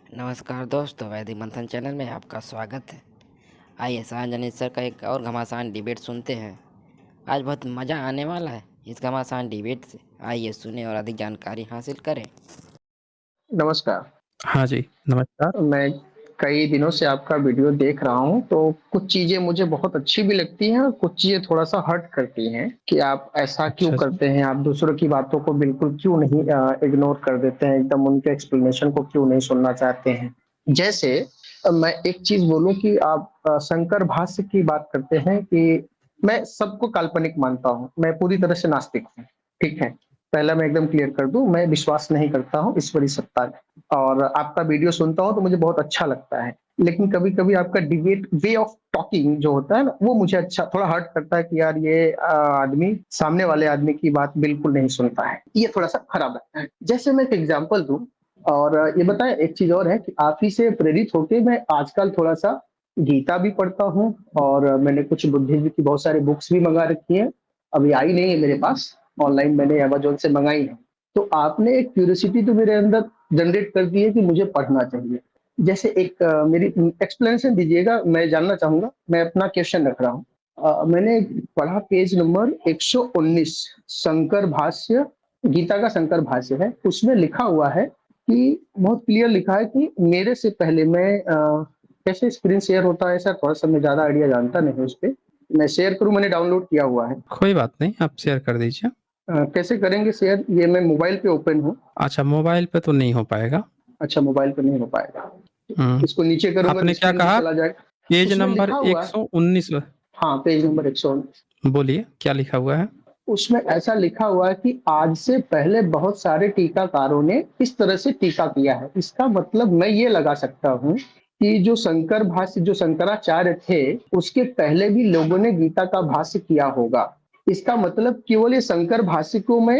नमस्कार दोस्तों, वैदिक मंथन चैनल में आपका स्वागत है। आइए सार्वजनिक सर का एक और घमासान डिबेट सुनते हैं। आज बहुत मज़ा आने वाला है इस घमासान डिबेट से। आइए सुने और अधिक जानकारी हासिल करें। नमस्कार। हाँ जी, नमस्कार। मैं कई दिनों से आपका वीडियो देख रहा हूँ, तो कुछ चीज़ें मुझे बहुत अच्छी भी लगती हैं और कुछ चीज़ें थोड़ा-सा हर्ट करती हैं कि आप ऐसा क्यों अच्छा जी। करते हैं, आप दूसरों की बातों को बिल्कुल क्यों नहीं इग्नोर कर देते हैं, एकदम उनके एक्सप्लेनेशन को क्यों नहीं सुनना चाहते हैं। जैसे मैं एक चीज़ बोलूँ कि आप शंकर भाष्य की बात करते हैं कि मैं सबको काल्पनिक मानता हूँ, मैं पूरी तरह से नास्तिक हूँ, ठीक है? पहला मैं एकदम क्लियर कर दूँ, मैं विश्वास नहीं करता हूँ ईश्वरी सत्ता में। और आपका वीडियो सुनता हूँ तो मुझे बहुत अच्छा लगता है। लेकिन कभी-कभी आपका डिबेट वे ऑफ टॉकिंग जो होता है ना, वो मुझे अच्छा थोड़ा हर्ट करता है कि यार ये आदमी सामने वाले आदमी की बात बिल्कुल नहीं सुनता है। ये थोड़ा-सा खराब लगता है। जैसे मैं एक एग्ज़ाम्पल दूँ और ये बताएँ एक चीज़ और है कि आप ही से प्रेरित होके मैं आजकल थोड़ा-सा गीता भी पढ़ता हूँ और मैंने कुछ बुद्धिज़्म की बहुत सारी बुक्स भी मँगा रखी हैं। अभी आई नहीं है मेरे पास, ऑनलाइन मैंने अमेज़न से मँगाई है। तो आपने एक क्यूरियोसिटी तो मेरे अंदर जनरेट कर दी है कि मुझे पढ़ना चाहिए। जैसे एक मेरी एक्सप्लेनेशन दीजिएगा, मैं जानना चाहूँगा, मैं अपना क्वेश्चन रख रहा हूँ। मैंने पढ़ा पेज नंबर 119 शंकर भाष्य, गीता का शंकर भाष्य है, उसमें लिखा हुआ है कि बहुत क्लियर लिखा है कि मेरे से पहले मैं कैसे स्क्रीन शेयर होता है सर? थोड़ा-सा मैं ज़्यादा आइडिया जानता नहीं हूँ उसपे। मैं शेयर करूँ मैंने डाउनलोड किया हुआ है। कोई बात नहीं, आप शेयर कर दीजिए। कैसे करेंगे शेयर? ये मैं मोबाइल पे ओपन हूँ। अच्छा, मोबाइल पे तो नहीं हो पाएगा। अच्छा मोबाइल पे नहीं हो पाएगा। हुँ। इसको नीचे करूँगा तो आपने क्या स्क्रीन पे कहा? चला जाएगा। पेज उसमें नंबर लिखा हुआ है 119 हाँ, पेज नंबर 119 बोलिए, क्या लिखा हुआ है? उसमें ऐसा लिखा हुआ है कि आज से पहले बहुत सारे टीकाकारों ने इस तरह से टीका किया है। इसका मतलब मैं ये लगा सकता हूँ कि जो शंकर भाष्य जो शंकराचार्य थे, उसके पहले भी लोगों ने गीता का भाष्य किया होगा। इसका मतलब केवल ये शंकर भाष्य को मैं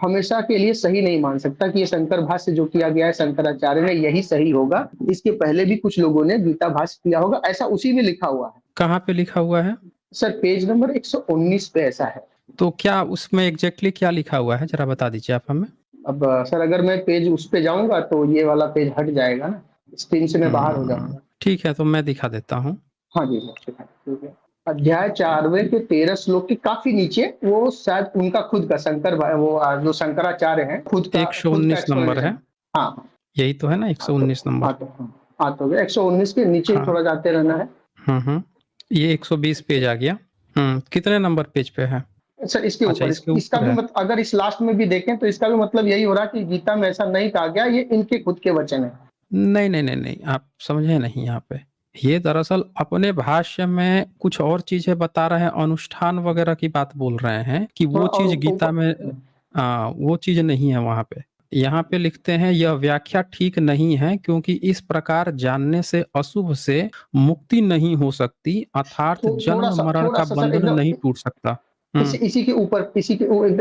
हमेशा के लिए सही नहीं मान सकता कि ये शंकर भाष्य जो किया गया है शंकराचार्य ने यही सही होगा। इसके पहले भी कुछ लोगों ने गीता भाष्य किया होगा, ऐसा उसी में लिखा हुआ है। कहाँ पे लिखा हुआ है? सर पेज नंबर 119 पे ऐसा है। तो क्या उसमें एग्ज़ैक्टली क्या लिखा हुआ है? ज़रा बता दीजिए आप हमें। अब सर अगर मैं पेज उस पे जाऊँगा तो ये वाला पेज हट जाएगा ना, स्क्रीन से मैं बाहर हो जाऊँगा। ठीक है, तो मैं दिखा देता हूँ। हाँ जी, ठीक है। अध्याय 4वें के 13 श्लोक के काफ़ी नीचे वो शायद उनका खुद का जो शंकराचार्य हैं, खुद का 119 नंबर है। एक्सप्लेनेशन हाँ, यही तो है ना हाँ तो 119 नंबर? हाँ, तो 119 के नीचे ही हाँ। थोड़ा जाते रहना है। ये 120 पेज आ गया। कितने नंबर पेज पे है? सर इसके अच्छा, ऊपर इसके इसका ऊपर भी है। अगर इस लास्ट में भी देखें तो इसका भी मतलब यही हो रहा है कि गीता में ऐसा नहीं कहा गया, ये इनके खुद के वचन हैं। नहीं, नहीं, नहीं, नहीं, आप समझे नहीं यहाँ पे। ये दरअसल अपने भाष्य में कुछ और चीज़ें बता रहे हैं, अनुष्ठान वगैरह की बात बोल रहे हैं कि थोड़ा वो और चीज़ गीता में ऊपर वो चीज़ नहीं है वहाँ पे। यहाँ पे लिखते हैं यह व्याख्या ठीक नहीं है क्योंकि इस प्रकार जानने से अशुभ से मुक्ति नहीं हो सकती अर्थात जन्म-मरण का थोड़ा-सा सर बंधन नहीं एकदम टूट सकता। हुँ।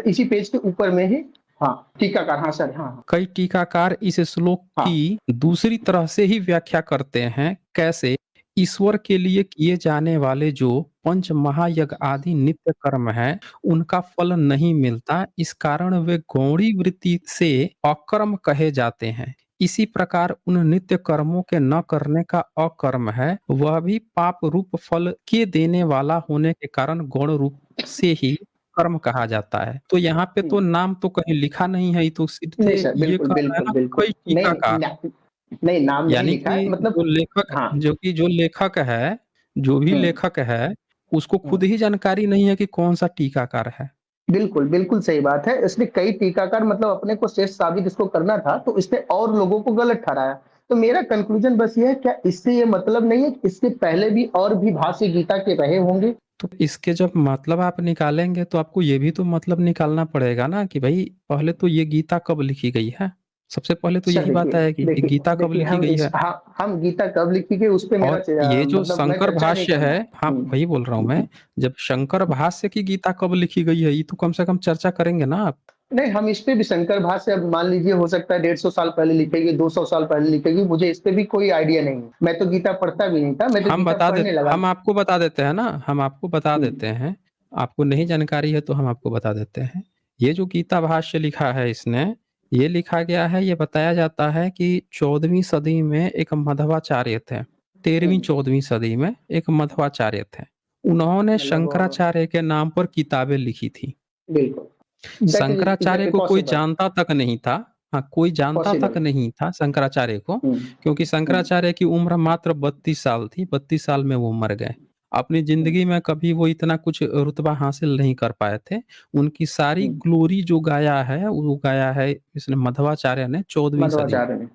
इसी पेज के ऊपर में ही हाँ, टीकाकार हाँ सर, हाँ, हाँ। कई टीकाकार इस श्लोक हाँ, की दूसरी तरह से ही व्याख्या करते हैं। कैसे? ईश्वर के लिए किए जाने वाले जो पंच महायज्ञ आदि नित्य कर्म हैं, उनका फल नहीं मिलता। इस कारण वे गौणी वृत्ति से अकर्म कहे जाते हैं। इसी प्रकार उन नित्य कर्मों के न करने का अकर्म है, वह भी पाप रूप फल के देने वाला होने के कारण गौण रूप से ही कर्म कहा जाता है। तो यहाँ पे तो हुँ। नाम तो कहीं लिखा नहीं है, ये तो नहीं सीधे सर, ये बिल्कुल, कह रहा है बिल्कुल, ना बिल्कुल। कई नहीं, टीकाकार, नहीं नाम नहीं यानी लिखा है कि मतलब हाँ, जो भी हुँ, लेखक है, उसको हुँ। खुद ही जानकारी नहीं है कि कौन-सा टीकाकार है। बिल्कुल, बिल्कुल सही बात है। इसने कई टीकाकार मतलब अपने को शेष साबित इसको करना था, तो इसने और लोगों को गलत ठहराया। तो मेरा कन्क्लूज़न बस ये है, क्या इससे ये मतलब नहीं है कि इसके पहले भी और भी भाष्य गीता के रहे होंगे? तो इसके जब मतलब आप निकालेंगे तो आपको ये भी तो मतलब निकालना पड़ेगा ना कि भई पहले तो ये गीता कब लिखी गई है? सबसे पहले तो सर यही बात देखिए आएगी कि देखिए गीता कब देखिए लिखी गई है? हम गीता कब लिखी गई उस पे और ये जो मतलब मैं शंकर चर्चा ही नहीं भाष्य है, करूँगा। हाँ, हुँ, वही बोल रहा हूँ मैं, जब शंकर भाष्य की गीता कब लिखी गई है, ये तो कम से कम चर्चा करेंगे ना आप। नहीं हम इस पे भी शंकर भाष्य अब मान लीजिए हो सकता है 150 साल पहले लिखेगी, 200 साल पहले लिखेगी, मुझे इस पे भी कोई आइडिया नहीं है। मैं तो गीता पढ़ता भी नहीं था, मैं तो गीता पढ़ने लगा। हम आपको बता देते हैं ना, हम आपको बता हुँ, देते हैं। आपको नहीं जानकारी है तो हम आपको बता देते हैं। ये जो गीता भाष्य लिखा है इसने, ये लिखा गया है, ये बताया जाता है कि 14वीं सदी में एक मध्वाचार्य थे। 13वीं 14वीं सदी में एक मध्वाचार्य थे। उन्होंने मतलब शंकराचार्य के नाम पर किताबें लिखी थी। बिल्कुल, दैट शंकराचार्य इज को कोई पॉसिबल, जानता तक नहीं था। हाँ, कोई जानता तक पॉसिबल। नहीं था शंकराचार्य को, क्योंकि हम्म, शंकराचार्य की उम्र मात्र 32 साल थी। 32 साल में वो मर गए। अपनी हम्म, ज़िंदगी में कभी वो इतना कुछ रुतबा हासिल नहीं कर पाए थे। उनकी सारी हम्म। ग्लोरी जो गाया है, वो गाया है इसने मध्वाचार्य ने 14वीं सदी में। मध्वाचार्य ने,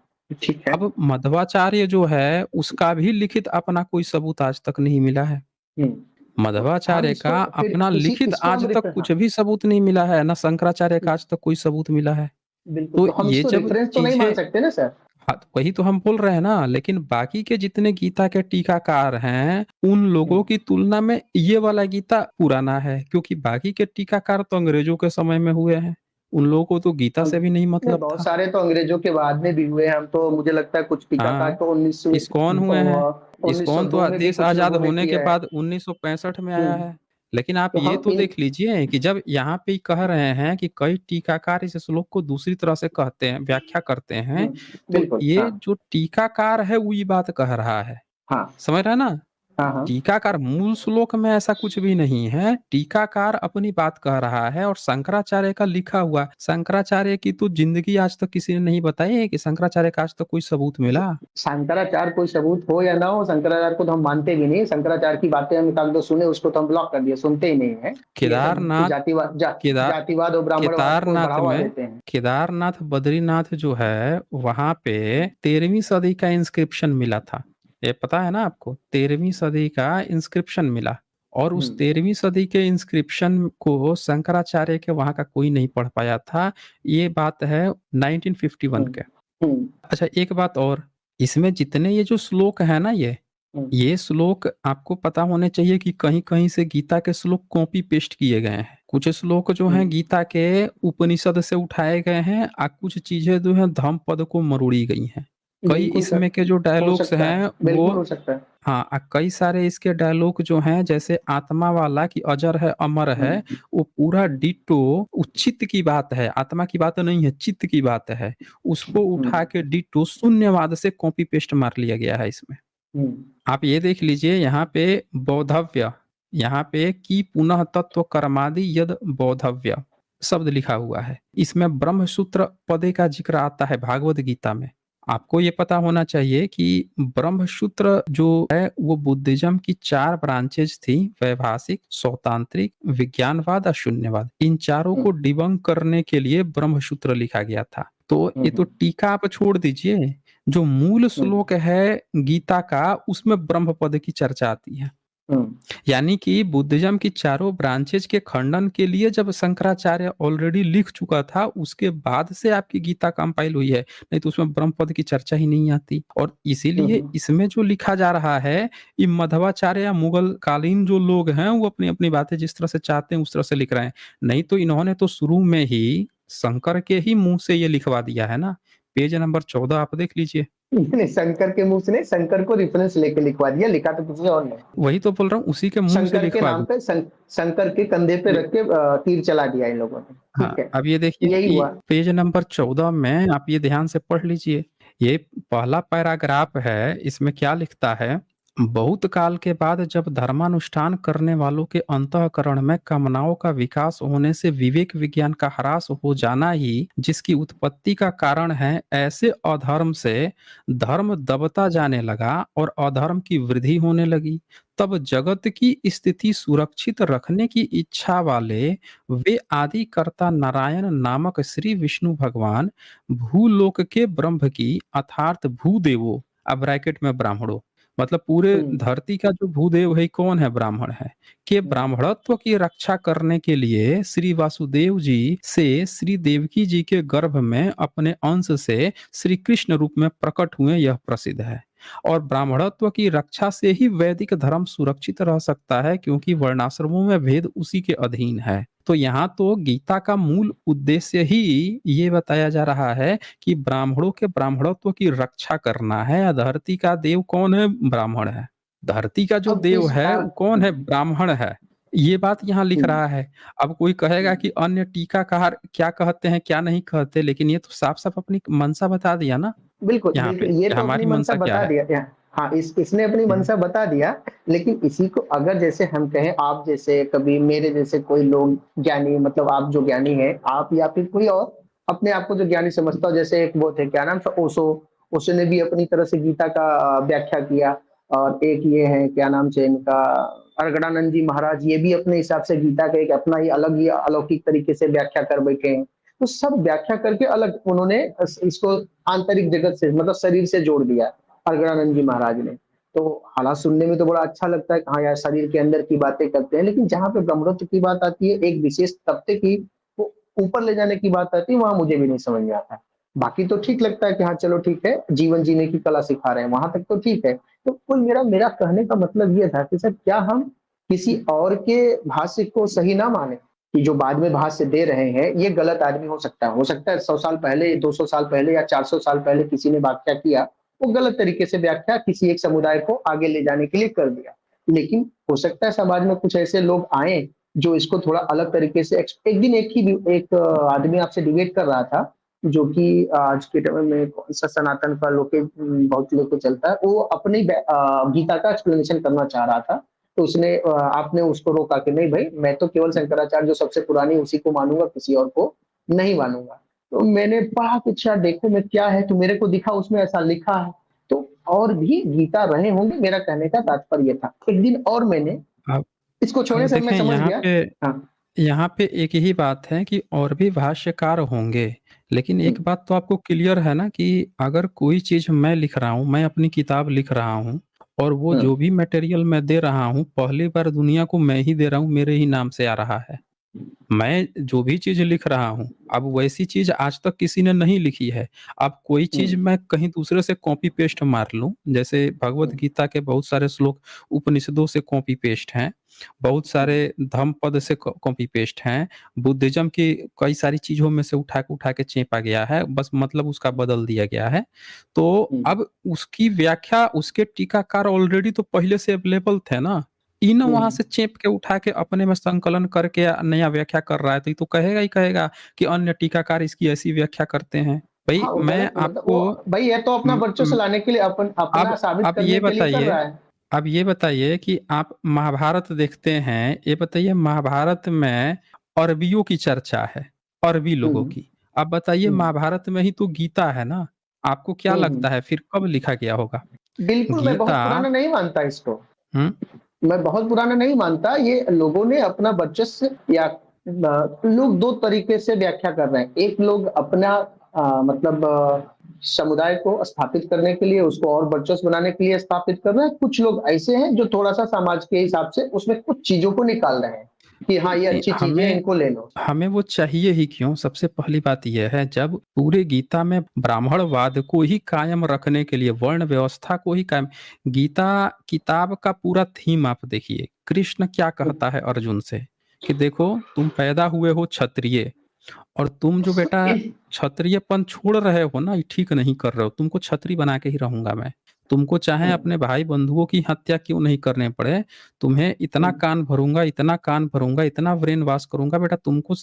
ठीक है। अब मध्वाचार्य जो है, उसका भी लिखित अपना कोई सबूत आज तक नहीं मिला है। तो हम मध्वाचार्य इसको का फिर अपना इसी लिखित इसको आज हम तक कुछ भी सबूत नहीं मिला है, ना शंकराचार्य का आज तक कोई सबूत मिला है। बिल्कुल, तो तो हम ये इसको जब रेफरेंस तो नहीं मान चीज़ें, सकते ना सर। हाँ, तो वही तो हम बोल रहे हैं ना, लेकिन बाकी के जितने गीता के टीकाकार हैं, उन लोगों की तुलना में ये वाला गीता पुराना है, क्योंकि बाकी के टीकाकार तो अंग्रेजों के समय में हुए हैं। उन लोगों को तो गीता से भी नहीं नहीं, मतलब बहुत था। सारे तो अंग्रेजों के बाद में भी हुए हैं। हम तो मुझे लगता है कुछ टीकाकार हाँ, तो इस्कॉन हुए हैं। उन्नीस सौ इस्कॉन तो दो में भी देश कुछ आज़ाद लोगों ने होने के किया है। बाद 1965 में आया हम्म, है। लेकिन आप तो ये हम तो इन देख लीजिए कि जब यहाँ पे कह रहे हैं कि कई टीकाकार इस श्लोक को दूसरी तरह से कहते हैं, व्याख्या करते हैं, तो बिल्कुल, ये हाँ, जो टीकाकार है वही बात कह रहा है। हाँ, समझ रहे हैं ना? हाँ, हाँ। टीकाकार मूल श्लोक में ऐसा कुछ भी नहीं है। टीकाकार अपनी बात कह रहा है और शंकराचार्य का लिखा हुआ। शंकराचार्य की तो जिंदगी आज तक किसी ने नहीं बताई है कि शंकराचार्य का आज तक कोई सबूत मिला। शंकराचार्य कोई सबूत हो या ना हो, शंकराचार्य को तो हम मानते भी नहीं। शंकराचार्य की बातें हम एक दो सुने, उसको तो हम ब्लॉक कर दिए, सुनते ही नहीं है। ये सब केदारनाथ जातिवाद, केदार जातिवाद और ब्राह्मणवाद को केदारनाथ बढ़ावा में देते हैं। केदारनाथ बद्रीनाथ जो है, वहां पे 13वीं सदी का इंस्क्रिप्शन मिला था। ये पता है ना आपको? 13वीं सदी का इंस्क्रिप्शन मिला, और उस हम्म, 13वीं सदी के इंस्क्रिप्शन को शंकराचार्य के वहां का कोई नहीं पढ़ पाया था। ये बात है 1951 हम्म, के। हम्म, अच्छा, एक बात और, इसमें जितने ये जो श्लोक है ना, हम्म, ये श्लोक आपको पता होने चाहिए कि कहीं-कहीं से गीता के श्लोक कॉपी पेस्ट किए गए हैं। कुछ श्लोक जो हैं हम्म। गीता के उपनिषद से उठाए गए हैं, और कुछ चीजें जो हैं धम्मपद को मरोड़ी गई हैं। कई बिल्कुल सर, इसमें के जो हो डायलॉग्स सकता है, हैं वो, बिल्कुल हो सकता है। हाँ, कई सारे इसके डायलॉग जो हैं, जैसे आत्मा वाला कि अजर है अमर है, हम्म, वो पूरा डिट्टो, वो चित्त की बात है, आत्मा की बात नहीं है, चित्त की बात है। उसको उठा हम्म, के डिट्टो शून्यवाद से कॉपी पेस्ट मार लिया गया है इसमें। हम्म, आप ये देख लीजिए, यहाँ पे बौद्धव्य, यहाँ पे कि पुनः तत्व कर्मादि यद बौद्धव्य शब्द लिखा हुआ है। इसमें ब्रह्मसूत्र पदे का जिक्र आता है भागवत गीता में। आपको ये पता होना चाहिए कि ब्रह्मसूत्र जो है वो बुद्धिज्म की 4 ब्रांचेज थी, वैभाषिक, सौतांत्रिक, विज्ञानवाद और शून्यवाद। इन चारों को हम्म, डिबंक करने के लिए ब्रह्मसूत्र लिखा गया था। तो ये तो हम्म, टीका आप छोड़ दीजिए, जो मूल हम्म, श्लोक है गीता का, उसमें ब्रह्म पद की चर्चा आती है। हम्म, यानी कि बुद्धिज्म की चारों ब्रांचेज के खंडन के लिए जब शंकराचार्य ऑलरेडी लिख चुका था, उसके बाद से आपकी गीता कंपाइल हुई है, नहीं तो उसमें ब्रह्म पद की चर्चा ही नहीं आती। और इसीलिए हम्म। इसमें जो लिखा जा रहा है, ये मध्वाचार्य या मुगल कालीन जो लोग हैं, वो अपनी अपनी बातें जिस तरह से चाहते हैं उस तरह से लिख रहे हैं। नहीं तो इन्होंने तो शुरू में ही शंकर के ही मुंह से ये लिखवा दिया है ना। पेज नंबर 14 आप देख लीजिए। नहीं, शंकर के मुंह से नहीं, शंकर को रेफरेंस लेके लिखवा दिया, लिखा तो किसी और ने। वही तो बोल रहा हूँ, उसी के मुंह से शंकर के लिखवा नाम दिया। पे शंकर के कंधे पे रख के तीर चला दिया इन लोगों ने। हाँ, ठीक है, अब ये देखिए यही कि हुआ। पेज नंबर 14 में आप ये ध्यान से पढ़ लीजिए। ये पहला पैराग्राफ है, इसमें क्या लिखता है? बहुत काल के बाद जब धर्मानुष्ठान करने वालों के अंतःकरण में कामनाओं का विकास होने से विवेक विज्ञान का ह्रास हो जाना ही जिसकी उत्पत्ति का कारण है, ऐसे अधर्म से धर्म दबता जाने लगा और अधर्म की वृद्धि होने लगी। तब जगत की स्थिति सुरक्षित रखने की इच्छा वाले वे आदि कर्ता नारायण नामक श्री विष्णु भगवान भूलोक के ब्रह्म की अर्थात भूदेवो, अब ब्रैकेट में ब्राह्मणों, मतलब पूरे हम्म, धरती का जो भूदेव है कौन है? ब्राह्मण है। के हम्म, ब्राह्मणत्व की रक्षा करने के लिए श्री वासुदेव जी से श्री देवकी जी के गर्भ में अपने अंश से श्री कृष्ण रूप में प्रकट हुए, यह प्रसिद्ध है। और ब्राह्मणत्व की रक्षा से ही वैदिक धर्म सुरक्षित रह सकता है, क्योंकि वर्णाश्रमों में भेद उसी के अधीन है। तो यहाँ तो गीता का मूल उद्देश्य ही ये बताया जा रहा है कि ब्राह्मणों के ब्राह्मणत्व की रक्षा करना है। धरती का देव कौन है? ब्राह्मण है। धरती का जो अब देव इस है वो कौन है? ब्राह्मण है। ये बात यहाँ लिख हुँ, रहा है। अब कोई कहेगा कि अन्य टीकाकार क्या कहते हैं, क्या नहीं कहते, लेकिन ये तो साफ-साफ अपनी मंशा बता दिया ना बिल्कुल, यहाँ पे, बिल्कुल, ये कि तो अपनी हमारी मंशा मंशा क्या बता है। दिया हाँ, इसने अपनी हुँ, मंशा बता दिया, लेकिन इसी को अगर जैसे हम कहें आप जैसे कभी मेरे जैसे कोई लोग ज्ञानी मतलब आप जो ज्ञानी हैं, आप या फिर कोई और अपने आप को जो ज्ञानी समझता हो जैसे एक वो थे क्या नाम था ओशो, ओशो ने भी अपनी तरह से गीता का व्याख्या किया और एक ये है क्या नाम से इनका अरगड़ानंद जी महाराज ये भी अपने हिसाब से गीता का एक अपना ही अलग ही अलौकिक तरीके से व्याख्या कर बैठे हैं। तो सब व्याख्या करके अलग उन्होंने इसको आंतरिक जगत से मतलब शरीर से जोड़ दिया अरगड़ानंद जी महाराज ने। तो हालात सुनने में तो बड़ा अच्छा लगता है कि हाँ यार शरीर के अंदर की बातें करते हैं, लेकिन जहाँ पे ब्रह्मत्व की बात आती है, एक विशेष तबके की वो ऊपर ले जाने की बात आती है, वहाँ मुझे भी नहीं समझ में आता है। बाकी तो ठीक लगता है कि हाँ चलो ठीक है, जीवन जीने की कला सिखा रहे हैं, वहाँ तक तो ठीक है। तो कुल मेरा मेरा कहने का मतलब ये था कि सर क्या हम किसी और के भाष्य को सही ना माने? कि जो बाद में भाष्य दे रहे हैं, ये गलत आदमी हो सकता है 100 साल पहले, 200 साल पहले या 400 साल पहले किसी ने व्याख्या किया, वो गलत तरीके से व्याख्या किसी एक समुदाय को आगे ले जाने के लिए कर दिया। लेकिन हो सकता है समाज में कुछ ऐसे लोग आएँ, जो इसको थोड़ा अलग तरीके से एक दिन एक आदमी आपसे डिबेट कर रहा था, जो कि आज के टाइम में कौन-सा सनातन का बहुत लेके चलता है, वो अपनी गीता का एक्सप्लेनेशन करना चाह रहा था। तो उसने आपने उसको रोका कि नहीं भाई मैं तो केवल शंकराचार्य जो सबसे पुरानी उसी को मानूँगा, किसी और को नहीं मानूँगा। तो मैंने पढ़ा कि अच्छा देखो मैं क्या है तो मेरे को दिखा उसमें ऐसा लिखा है। तो और भी गीता रहे होंगे मेरा कहने का तात्पर्य ये था। एक दिन और मैंने अब इसको अब छोड़े सब मैं देखें समझ गया। हाँ, यहाँ पे एक ही बात है कि और भी भाष्यकार होंगे, लेकिन हुँ, एक बात तो आपको क्लियर है ना कि अगर कोई चीज़ मैं लिख रहा हूँ, मैं अपनी किताब लिख रहा हूँ और वो हुँ, जो भी मटेरियल मैं दे रहा हूँ, पहली बार दुनिया को मैं ही दे रहा हूँ, मेरे ही नाम से आ रहा है। मैं जो भी चीज़ लिख रहा हूँ, अब वैसी चीज़ आज तक किसी ने नहीं लिखी है। अब कोई हुँ, चीज़ मैं कहीं दूसरे से कॉपी पेस्ट मार लूँ, जैसे भगवद हुँ, गीता के बहुत सारे श्लोक उपनिषदों से कॉपी पेस्ट हैं, बहुत हुँ, सारे धम्मपद से कॉपी पेस्ट हैं, बुद्धिज़्म की कई सारी चीज़ों में से उठा के चेपा गया है, बस मतलब उसका बदल दिया गया है। तो हुँ, अब उसकी व्याख्या उसके टीकाकार ऑलरेडी तो पहले से अवेलेबल थे ना। इन हुँ। वहाँ से चेप के उठा के अपने में संकलन करके नया व्याख्या कर रहा है, तो ये तो कहेगा ही कहेगा कि अन्य टीकाकार इसकी ऐसी व्याख्या करते हैं। भई हाँ, वो मैं गलत मतलब आपको वो भाई ये तो अपना उम वर्चस्व उम, लाने के लिए अपना अब साबित अब करने ये के लिए कर बताइए रहा है। अब ये बताइए कि आप महाभारत देखते हैं, ये बताइए महाभारत में अरबियों की चर्चा है, अरबी हुँ, लोगों हुँ, की। अब बताइए हुँ, महाभारत में ही तो गीता है ना, आपको क्या हुँ, लगता हुँ। है फिर कब लिखा गया होगा? बिल्कुल, मैं बहुत गीता पुराना नहीं मानता इसको। हुँ, मैं बहुत पुराना नहीं मानता, ये लोगों ने अपना वर्चस्व या लोग 2 तरीके से व्याख्या कर रहे हैं। एक लोग अपना मतलब समुदाय को स्थापित करने के लिए, उसको और वर्चस्व बनाने के लिए स्थापित कर रहे हैं। कुछ लोग ऐसे हैं जो थोड़ा-सा समाज के हिसाब से उसमें कुछ चीज़ों को निकाल रहे हैं, कि हाँ, ये नहीं अच्छी चीज़ें हैं, हमें इनको ले लो। हमें वो चाहिए ही क्यों? सबसे पहली बात ये है जब पूरे गीता में ब्राह्मणवाद को ही कायम रखने के लिए वर्ण व्यवस्था को ही कायम गीता किताब का पूरा थीम आप देखिए, कृष्ण क्या हुँ, कहता है अर्जुन से कि देखो तुम पैदा हुए हो क्षत्रिय और तुम जो बेटा क्षत्रियपन छोड़ रहे हो ना, ये ठीक नहीं कर रहे हो, तुमको क्षत्रिय बना के ही रहूँगा मैं। तुमको चाहे हुँ, अपने भाई-बंधुओं की हत्या क्यों नहीं करने पड़े, तुम्हें हुँ, इतना कान भरूँगा, इतना ब्रेन वॉश करूँगा बेटा तुमको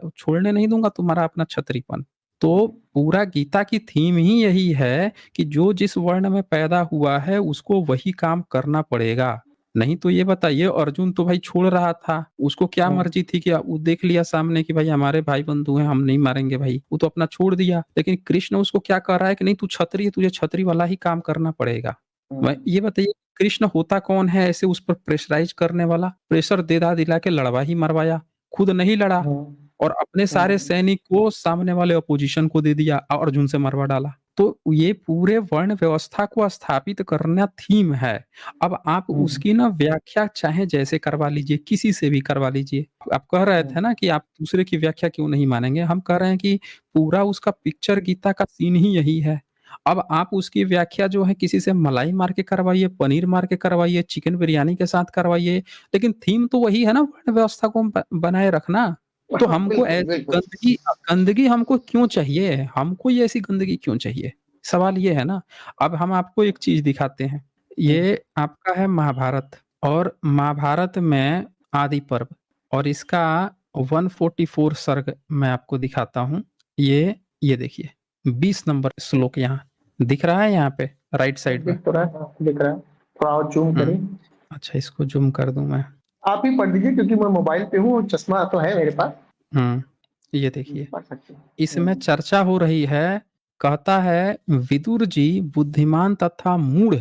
छोड़ने नहीं दूँगा तुम्हारा अपना क्षत्रियपन। तो पूरा गीता की थीम ही यही है कि जो जिस वर्ण में पैदा हुआ है, उसको वही काम करना पड़ेगा। नहीं तो ये बताइए अर्जुन तो भाई छोड़ रहा था, उसको क्या हुँ, मर्ज़ी थी कि वो देख लिया सामने कि भाई हमारे भाई-बंधु हैं, हम नहीं मारेंगे भाई, वो तो अपना छोड़ दिया। लेकिन कृष्ण उसको क्या कह रहा है कि नहीं तू क्षत्रिय है, तुझे क्षत्रिय वाला ही काम करना पड़ेगा। हुँ, मैं ये बताइए कृष्ण होता कौन है ऐसे उस पर प्रेशराइज़ करने वाला? प्रेशर दे-दा-दिला के लड़वा ही मरवाया, खुद नहीं लड़ा हुँ, और अपने सारे हुँ, सैनिक को सामने वाले अपोज़िशन को दे दिया और अर्जुन से मरवा डाला। तो ये पूरे वर्ण व्यवस्था को स्थापित करना थीम है। अब आप हुँ, उसकी ना व्याख्या चाहे जैसे करवा लीजिए, किसी से भी करवा लीजिए। आप कह रहे हुँ, थे ना कि आप दूसरे की व्याख्या क्यों नहीं मानेंगे? हम कह रहे हैं कि पूरा उसका पिक्चर गीता का सीन ही यही है। अब आप उसकी व्याख्या जो है किसी से मलाई मार के करवाइए, पनीर मार के करवाइए, चिकन बिरयानी के साथ करवाइए, लेकिन थीम तो वही है ना वर्ण व्यवस्था को बनाए रखना। तो हाँ, हमको बिल्कुल, ऐसी बिल्कुल। गंदगी हमको क्यों चाहिए? हमको ये ऐसी गंदगी क्यों चाहिए? सवाल ये है ना। अब हम आपको एक चीज़ दिखाते हैं। हुँ, ये आपका है महाभारत और महाभारत में आदि पर्व, और इसका 144 सर्ग मैं आपको दिखाता हूँ। ये देखिए 20 नंबर श्लोक यहाँ दिख रहा है, यहाँ पे राइट साइड में। दिख तो रहा है, हाँ, दिख रहा है। थोड़ा और जूम करें। अच्छा, इसको जूम कर दूं मैं। आप ही पढ़ दीजिए क्योंकि मैं मोबाइल पे हूँ और चश्मा तो है मेरे पास। ये देखिए पढ़ सकते हैं। इसमें चर्चा हो रही है। कहता है, विदुर जी बुद्धिमान तथा मूढ़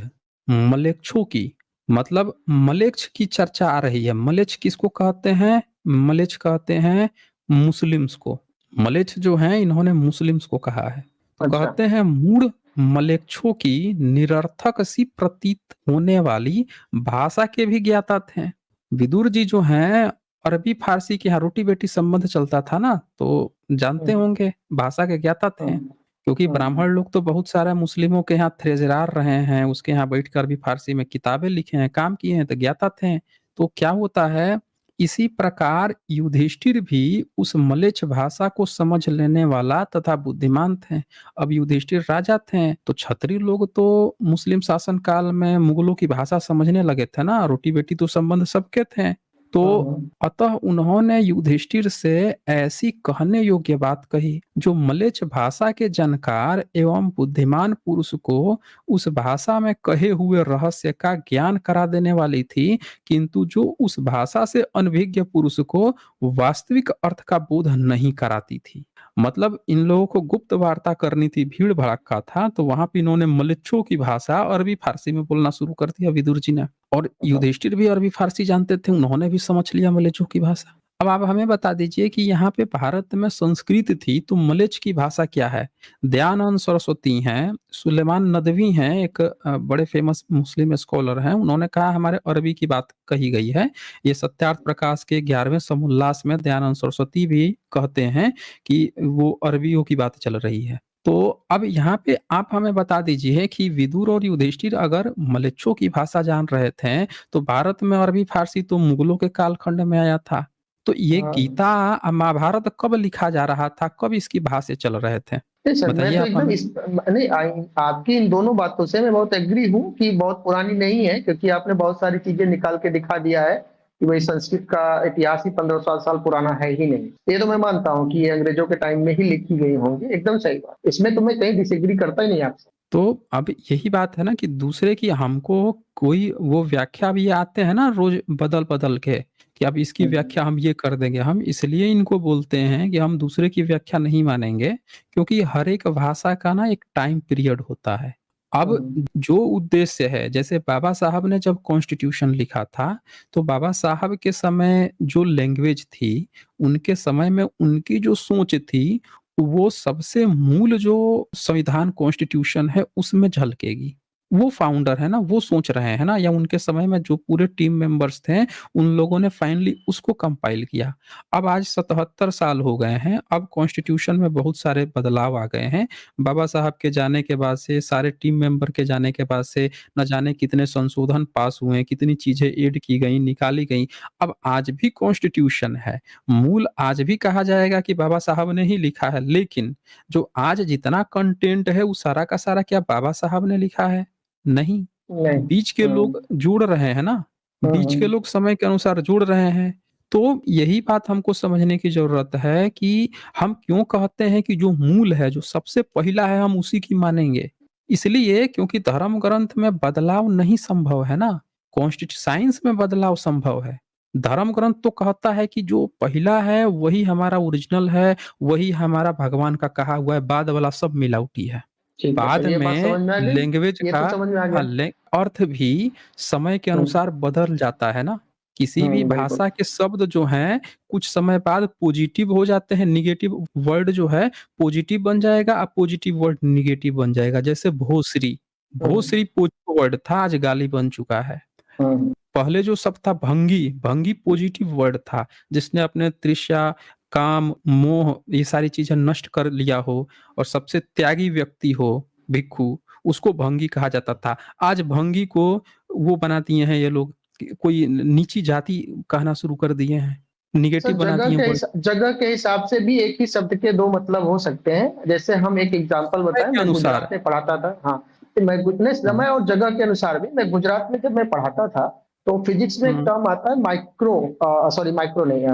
मलेच्छों की, मतलब मलेच्छ की चर्चा आ रही है। मलेच्छ किसको कहते हैं? मलेच्छ कहते हैं मुस्लिम्स को। मलेच्छ जो हैं इन्होंने मुस्लिम्स को कहा है। तो अच्छा। कहते हैं, मूढ़ मलेच्छों की निरर्थक सी प्रतीत होने वाली भाषा के भी ज्ञाता थे। विदुर जी जो हैं, अरबी फारसी के यहाँ रोटी बेटी संबंध चलता था ना, तो जानते हम्म, होंगे, भाषा के ज्ञाता थे। हम्म, क्योंकि हम्म, ब्राह्मण लोग तो बहुत सारा मुस्लिमों के यहाँ थ्रेजरार रहे हैं, उसके यहाँ बैठकर भी फारसी में किताबें लिखे हैं, काम किए हैं, तो ज्ञाता थे। तो क्या होता है, इसी प्रकार युधिष्ठिर भी उस मलेच्छ भाषा को समझ लेने वाला तथा बुद्धिमान थे। अब युधिष्ठिर राजा थे, तो क्षत्रिय लोग तो मुस्लिम शासन काल में मुगलों की भाषा समझने लगे थे ना, रोटी बेटी तो संबंध सबके थे। तो हम्म, अतः उन्होंने युधिष्ठिर से ऐसी कहने योग्य बात कही, जो मलेच्छ भाषा के जानकार एवं बुद्धिमान पुरुष को उस भाषा में कहे हुए रहस्य का ज्ञान करा देने वाली थी, किंतु जो उस भाषा से अनभिज्ञ पुरुष को वास्तविक अर्थ का बोध नहीं कराती थी। मतलब इन लोगों को गुप्त वार्ता करनी थी, भीड़ भड़क्का था, तो वहां पे इन्होंने मलेच्छों की भाषा अरबी फारसी में बोलना शुरू कर दिया विदुर जी ने। और युधिष्ठिर भी अरबी फारसी जानते थे, उन्होंने भी समझ लिया मलेच्छों की भाषा। अब आप हमें बता दीजिए कि यहाँ पे भारत में संस्कृत थी, तो मलेच्छ की भाषा क्या है? दयानंद सरस्वती हैं, सुलेमान नदवी हैं, एक बड़े फेमस मुस्लिम स्कॉलर हैं, उन्होंने कहा हमारे अरबी की बात कही गई है। ये सत्यार्थ प्रकाश के 11वें समोल्लास में दयानंद सरस्वती भी कहते हैं कि वो अरबियों की बात चल रही है। तो अब यहाँ पे आप हमें बता दीजिए कि विदुर और युधिष्ठिर अगर मलेच्छों की भाषा जान रहे थे, तो भारत में अरबी फारसी तो मुगलों के कालखंड में आया था। तो ये हाँ। गीता महाभारत कब लिखा जा रहा था, कब इसकी भाषा चल रहे थे? नहीं सर, मैं बताइए तो आप एकदम हमें। इस नहीं आपकी इन दोनों बातों से मैं बहुत एग्री हूँ कि बहुत पुरानी नहीं है, क्योंकि आपने बहुत सारी चीजें निकाल के दिखा दिया है कि भाई संस्कृत का इतिहास ही 1500 साल पुराना है ही नहीं। ये तो मैं मानता हूँ कि ये अंग्रेजों के टाइम में ही लिखी गई होंगी, एकदम सही बात, इसमें तो मैं कहीं डिसएग्री करता ही नहीं आपसे। तो अब यही बात है ना कि दूसरे की हमको कोई वो व्याख्या भी आते हैं ना रोज बदल बदल के, कि अब इसकी व्याख्या हम ये कर देंगे। हम इसलिए इनको बोलते हैं कि हम दूसरे की व्याख्या नहीं मानेंगे, क्योंकि हर एक भाषा का ना एक टाइम पीरियड होता है। अब जो उद्देश्य है, जैसे बाबा साहब ने जब कॉन्स्टिट्यूशन लिखा था, तो बाबा साहब के समय जो लैंग्वेज थी, उनके समय में उनकी जो सोच थी, वो सबसे मूल जो संविधान कॉन्स्टिट्यूशन है उसमें झलकेगी। वो फाउंडर है ना, वो सोच रहे हैं ना, या उनके समय में जो पूरे टीम मेंबर्स थे, उन लोगों ने फाइनली उसको कंपाइल किया। अब आज 77 साल हो गए हैं, अब कॉन्स्टिट्यूशन में बहुत सारे बदलाव आ गए हैं। बाबा साहब के जाने के बाद से, सारे टीम मेंबर के जाने के बाद से, न जाने कितने संशोधन पास हुए, कितनी चीजें ऐड की गई, निकाली गई। अब आज भी कॉन्स्टिट्यूशन है, मूल आज भी कहा जाएगा कि बाबा साहब ने ही लिखा है, लेकिन जो आज जितना कंटेंट है वो सारा का सारा क्या बाबा साहब ने लिखा है? नहीं। नहीं। बीच के लोग जुड़ रहे हैं ना, बीच के हम्म, लोग समय के अनुसार जुड़ रहे हैं। तो यही बात हमको समझने की जरूरत है कि हम क्यों कहते हैं कि जो मूल है, जो सबसे पहला है, हम उसी की मानेंगे। इसलिए क्योंकि धर्म ग्रंथ में बदलाव नहीं संभव है ना, साइंस में बदलाव संभव है। धर्म ग्रंथ तो कहता है कि जो पहला है वही हमारा ओरिजिनल है, वही हमारा भगवान का कहा हुआ है, बाद वाला सब मिलावटी है। ठीक है बाद सर, ये बात में समझ में आ गई। लैंग्वेज ये का तो समझ में आ गया। अर्थ भी समय के हम्म, अनुसार बदल जाता है ना। किसी भी बिल्कुल। भाषा के शब्द जो हैं, कुछ समय बाद पॉजिटिव हो जाते हैं, नेगेटिव वर्ड जो है पॉजिटिव बन जाएगा, और पॉजिटिव वर्ड नेगेटिव बन जाएगा। जैसे भोसरी, हम्म, भोसरी पॉजिटिव वर्ड था, आज गाली बन चुका है। हम्म, पहले जो शब्द था भंगी, भंगी पॉजिटिव वर्ड था, जिसने अपने तृष्णा, काम, मोह ये सारी चीजें नष्ट कर लिया हो, और सबसे त्यागी व्यक्ति हो, भिक्षु, उसको भंगी कहा जाता था। आज भंगी को वो बना दिए हैं ये लोग, कोई नीची जाति कहना शुरू कर दिए हैं, सर निगेटिव बना दिए वर्ड। जगह के हिसाब से भी एक ही शब्द के दो मतलब हो सकते हैं। जैसे हम एक एग्जांपल समय बताएं, के मैं अनुसार। गुजरात में पढ़ाता था। हाँ, तो मैं नहीं, हाँ। समय और जगह के अनुसार भी मैं गुजरात में जब मैं पढ़ाता था, तो फिजिक्स में एक हुँ, टर्म आता है माइक्रो नहीं,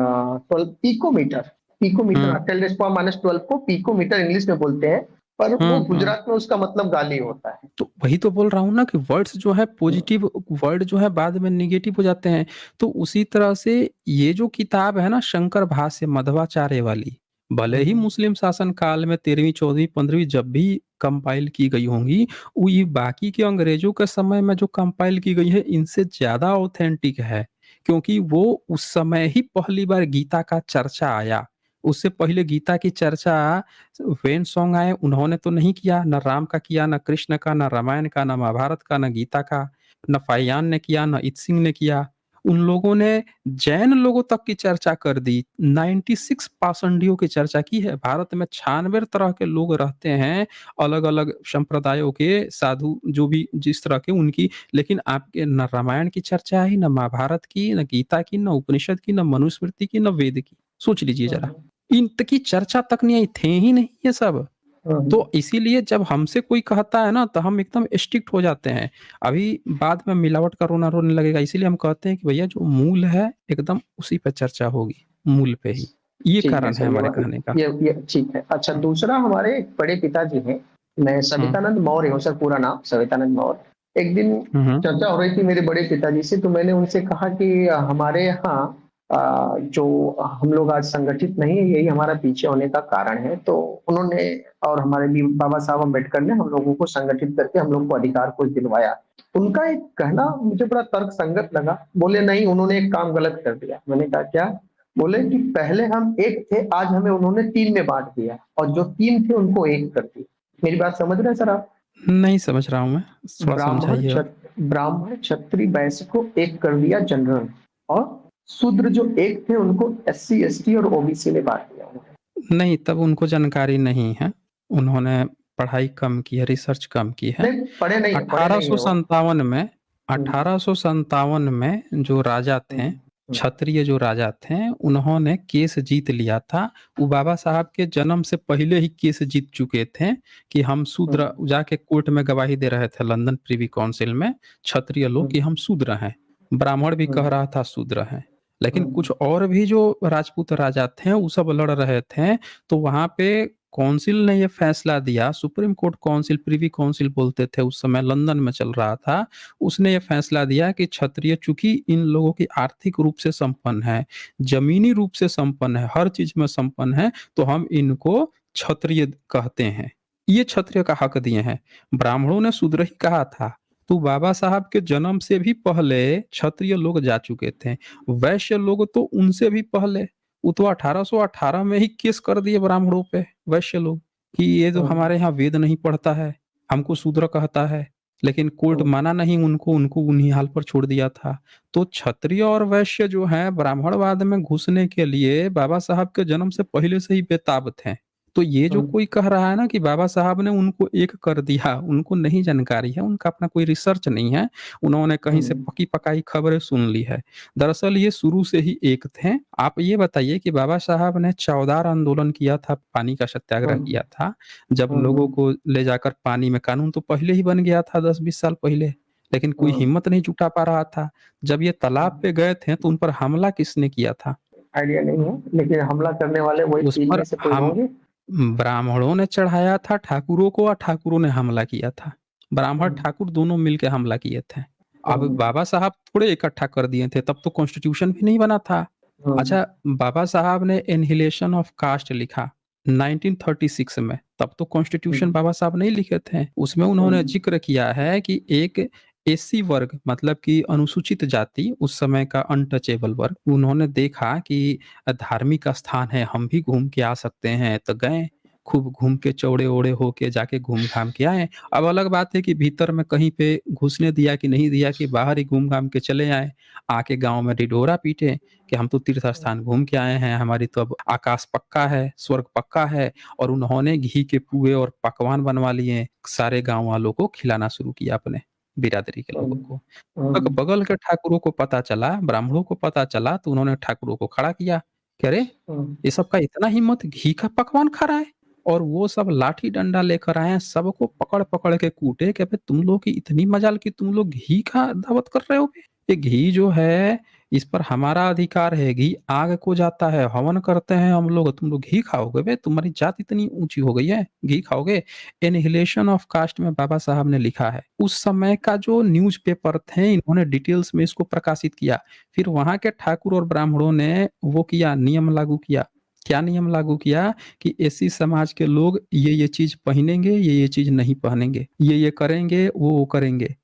12 पिकोमीटर। पिकोमीटर, हुँ, 10⁻12 को पिकोमीटर इंग्लिश में बोलते हैं, पर वो हुँ, हुँ। गुजरात में उसका मतलब गाली होता है। तो वही तो बोल रहा हूँ ना कि वर्ड्स जो है पॉजिटिव वर्ड जो है बाद में नेगेटिव हो जाते हैं। तो उसी तरह से ये जो किताब है ना शंकर भाष्य मध्वाचार्य वाली, भले ही मुस्लिम शासन काल में 13वीं, 14वीं, 15वीं जब भी कंपाइल की गई होंगी, वो ये बाकी के अंग्रेजों के समय में जो कंपाइल की गई है इनसे ज़्यादा ऑथेंटिक है। क्योंकि वो उस समय ही पहली बार गीता का चर्चा आया। उससे पहले गीता की चर्चा वेन सॉन्ग आए उन्होंने तो नहीं किया, ना राम का किया, ना कृष्ण का, ना रामायण का, ना महाभारत का, ना गीता का, ना फाइयान ने किया, ना इत सिंह ने किया। उन लोगों ने जैन लोगों तक की चर्चा कर दी, 96 पाषंडियों की चर्चा की है। भारत में 96 तरह के लोग रहते हैं, अलग-अलग संप्रदायों के साधु जो भी जिस तरह के उनकी, लेकिन आपके ना रामायण की चर्चा आई, ना महाभारत की, ना गीता की, ना उपनिषद की, ना मनुस्मृति की, ना वेद की। सोच लीजिए ज़रा। इन त की चर्चा तक नहीं आई, थे ही नहीं ये सब। तो इसीलिए जब हमसे कोई कहता है ना, तो हम एकदम स्ट्रिक्ट हो जाते हैं। अभी बाद में मिलावट का रोना रोने लगेगा, इसीलिए हम कहते हैं कि भैया जो मूल है, एकदम उसी पे चर्चा होगी, मूल पे ही। ये ठीक है, कारण है सर, हमारे कहने का। ये ठीक है। अच्छा, दूसरा हमारे एक बड़े पिताजी हैं, मैं हुँ, सवितानंद मौर्य हूँ सर, पूरा नाम सवितानंद मौर्य। एक दिन हुँ, हुँ, चर्चा हो रही थी मेरे बड़े पिताजी से, तो मैंने उनसे कहा कि हमारे यहाँ जो हम लोग आज संगठित नहीं है, यही हमारा पीछे होने का कारण है। तो उन्होंने और हमारे भी बाबा साहब अम्बेडकर ने हम लोगों को संगठित करके हम लोग को अधिकार कुछ दिलवाया। उनका एक कहना मुझे बड़ा तर्कसंगत लगा। बोले नहीं, उन्होंने एक काम गलत कर दिया। मैंने कहा क्या? बोले कि पहले हम एक थे, आज हमें उन्होंने 3 में बाँट दिया, और जो 3 थे उनको 1 कर दिया। मेरी बात समझ रहे हैं सर आप? नहीं समझ रहा हूँ मैं, थोड़ा समझाइए और। ब्राह्मण, क्षत्रिय, वैश्य को 1 कर दिया जनरल, और शूद्र जो 1 थे उनको एससी, एसटी और ओबीसी में बाँट दिया उन्होंने। नहीं, तब उनको जानकारी नहीं है। उन्होंने पढ़ाई कम की है, रिसर्च कम की है। नहीं, पढ़े नहीं है वो। 1857 में हुँ, 1857 में जो राजा हुँ, थे, हुँ, क्षत्रिय जो राजा थे, उन्होंने केस जीत लिया था। वो बाबा साहब के जन्म से पहले ही केस जीत चुके थे कि हम हुँ, शूद्र, जाके कोर्ट में गवाही दे रहे थे लंदन प्रिवी काउंसिल में, क्षत्रिय लोग हुँ, कि हम शूद्र हैं। ब्राह्मण भी हुँ, कह रहा था शूद्र हैं। लेकिन कुछ हुँ, और भी जो राजपूत राजा थे, वो सब लड़ रहे थे, तो वहाँ पे काउंसिल ने ये फैसला दिया, supreme court council, privy council बोलते थे उस समय, लंदन में चल रहा था। उसने ये फैसला दिया कि क्षत्रिय चूँकि इन लोगों की आर्थिक रूप से संपन्न है, ज़मीनी रूप से संपन्न है, हर चीज़ में संपन्न है, तो हम इनको क्षत्रिय कहते हैं। ये क्षत्रिय का हक दिए हैं। ब्राह्मणों ने शूद्र ही कहा था। तो बाबा साहब के जन्म से भी पहले क्षत्रिय लोग जा चुके थे। वैश्य लोग तो उनसे भी पहले, वो तो 1818 में ही केस कर दिए ब्राह्मणों पे, वैश्य लोग, कि ये जो हुँ, हमारे यहाँ वेद नहीं पढ़ता है, हमको शूद्र कहता है। लेकिन कोर्ट हुँ, माना नहीं उनको, उनको उन्हीं हाल पर छोड़ दिया था। तो क्षत्रिय और वैश्य जो हैं ब्राह्मणवाद में घुसने के लिए बाबा साहब के जन्म से पहले से ही बेताब थे। तो ये जो हुँ, कोई कह रहा है ना कि बाबा साहब ने उनको एक कर दिया, उनको नहीं जानकारी है, उनका अपना कोई रिसर्च नहीं है, उन्होंने कहीं से हुँ, पकी-पकाई खबरें सुन ली है। दरअसल ये शुरू से ही एक थे। आप ये बताइए कि बाबा साहब ने चौदार आंदोलन किया था, पानी का सत्याग्रह हुँ, किया था। जब हुँ, लोगों हुँ, को ले जाकर पानी में, कानून तो पहले ही बन गया था 10-20 साल पहले, लेकिन कोई हुँ, हिम्मत नहीं जुटा पा रहा था। जब ये तालाब पे गए थे तो उन पर हमला किसने किया था? आइडिया नहीं है, लेकिन हमला करने वाले वही उस 3 पर में से कोई हम होंगे। ब्राह्मणों ने चढ़ाया था ठाकुरों को और ठाकुरों ने हमला किया था। ब्राह्मण हुँ, ठाकुर दोनों मिलके हमला किए थे। अब हुँ, बाबा साहब थोड़े इकट्ठा कर दिए थे, तब तो कॉन्स्टिट्यूशन भी नहीं बना था। हुँ, अच्छा, बाबा साहब ने एनिहिलेशन ऑफ कास्ट लिखा 1936 में, तब तो हुँ, कॉन्स्टिट्यूशन बाबा साहब नहीं लिखे थे। उसमें उन्होंने हुँ, ज़िक्र किया है कि एक एससी वर्ग, मतलब कि अनुसूचित जाति, उस समय का अनटचेबल वर्ग, उन्होंने देखा कि धार्मिक स्थान है, हम भी घूम के आ सकते हैं, तो गए। खूब घूम के चौड़े-औड़े होके जाके घूम-घाम के आए। अब अलग बात है कि भीतर में कहीं पे घुसने दिया कि नहीं दिया, कि बाहर ही घूम-घाम के चले आए। आके गाँव में ढिढोरा पीटे कि हम तो तीर्थ स्थान घूम के आए हैं, हमारी तो अब आकाश पक्का है, स्वर्ग पक्का है। और उन्होंने घी के पुए और पकवान बनवा लिए, सारे गाँव वालों को खिलाना शुरू किया, अपने बिरादरी के लोगों को। तक हुँ, बगल के ठाकुरों को पता चला, ब्राह्मणों को पता चला, तो उन्होंने ठाकुरों को खड़ा किया कि अरे! हुँ, ये सबका इतना हिम्मत, घी का पकवान खा रहा है? और वो सब लाठी डंडा लेकर आए हैं, सबको पकड़-पकड़ के कूटे कि अबे तुम लोग की इतनी मजाल कि तुम लोग घी का दावत कर रहे हो बे? ये घी जो है इस पर हमारा अधिकार है, घी आग को जाता है, हवन करते हैं हम लोग, तुम लोग घी खाओगे बे? तुम्हारी जात इतनी ऊँची हो गई है, घी खाओगे? एनिहिलेशन ऑफ कास्ट में बाबा साहब ने लिखा है। उस समय का जो न्यूज़पेपर थे इन्होंने डिटेल्स में इसको प्रकाशित किया। फिर वहाँ के ठाकुर और ब्राह्मणों ने वो किया, नियम लागू किया। क्या नियम लागू किया कि एससी समाज के लोग ये चीज़ पहनेंगे, ये चीज़ नहीं पहनेंगे, ये करेंगे, वो करेंगे।